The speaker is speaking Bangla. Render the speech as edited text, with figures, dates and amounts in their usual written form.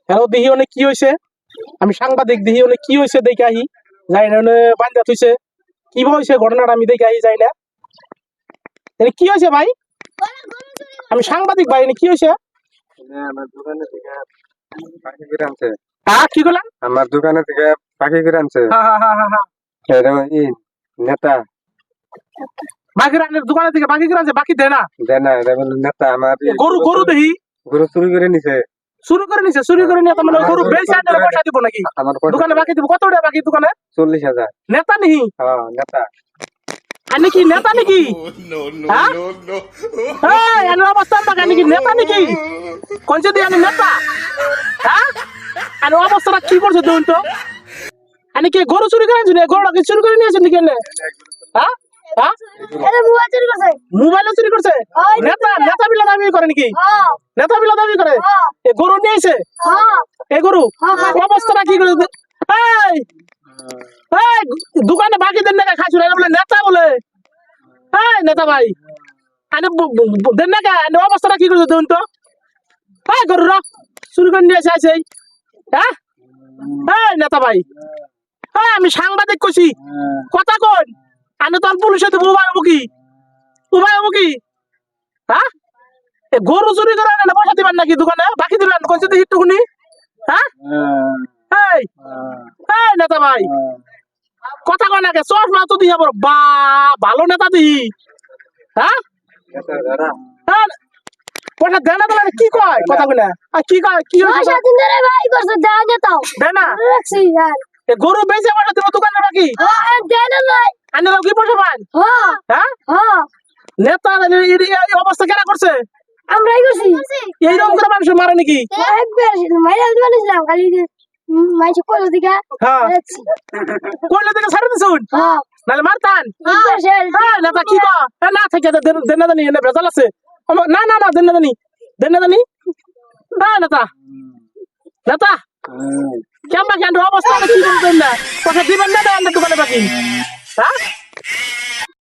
হ্যালো দেখি অনেক কি হয়েছে, আমি সাংবাদিক দেখি অনেক কি হয়েছে দেখে আহি, যাই না বান্ধা থইছে কি হয়েছে ঘটনাটা আমি দেখে আহি যাই না। কি হয়েছে ভাই? আমি সাংবাদিক ভাই, কি হয়েছে? আমার দোকানে থেকে পাখি কিনে আনছে। কি করলেন? আমার দোকানে থেকে পাখি কিনে আনছে। নেতা বাকির দোকানে থেকে বাকি কিনে বাকি দেয় না, দেয় না, নেতা আমার গরু গরু দেখি গরু চুরি করে নিছে। চুরি করে নিছে, চুরি করে নিয়ে মানে গরু বেচে আনলে পয়সা দিব নাকি? দোকানে বাকি দিব কত টাকা বাকি দোকানে? 40,000। নেতা নেই? হ্যাঁ নেতা। আনি কি নেতা নাকি? হ্যাঁ এর অবস্থা বাকি নাকি নেতা নাকি? কোন যদি আনি নেতা? হ্যাঁ আর অবস্থাটা কি করছে দেখুন তো। আনি কি গরু চুরি করে আনছেন? গরুটা কি চুরি করে নিয়েছেন নাকি? হ্যাঁ হ্যাঁ মোবাইল চুরি করছে। নেতা নেতা বিলা দাবি করে নাকি? নেতা বিলা দাবি করে এ গরু নিয়েছে, এ গরু অবস্থাটা কি করে? এই এই দোকানে বাকি দেন না খাইছো না বলে নেতা বলে? এই নেতা ভাই আনে দেন না কেন? অবস্থাটা কি করে দেখুন তো। এই গরু রা চুরি করে নিয়ে এসে হ্যাঁ। এই নেতা ভাই আমি সাংবাদিক কইছি কথা কই, আনে তোর পুলিশে তো মোবাইল মুখি মোবাইল মুখি। হ্যাঁ গরু চুরি করে আনে পয়সা দিবেন নাকি দোকানে বাকি দিবেন কোন যদি একটুকুনি? হ্যাঁ এই এই নেতা ভাই কথা কয় না কে? চশমা তো দিয়ে বড় বা ভালো নেতা দিই। হ্যাঁ পয়সা দেয় না তাহলে কি কয় কথা কই না? আর কি কয় কি দেয় না? গরু বেঁচে পয়সা দিব দোকানে বাকি আনে কি পয়সা পান? হ্যাঁ নেতা এই অবস্থা কেন করছে? আমরাই করছি এইরকম করে মানুষ মারে নাকি? কইলো দিকে কইলে থেকে ছাড়ে দিছুন নাহলে মারতান। নেতা কি কয় না থেকে দেন না জানি এনে ভেজাল আছে। না না না দেন না জানি, দেন না জানি। নেতা নেতা কেমন বাকি অবস্থা কি করবেন না? কথা দিবেন না দোকানে বাকি? হ্যাঁ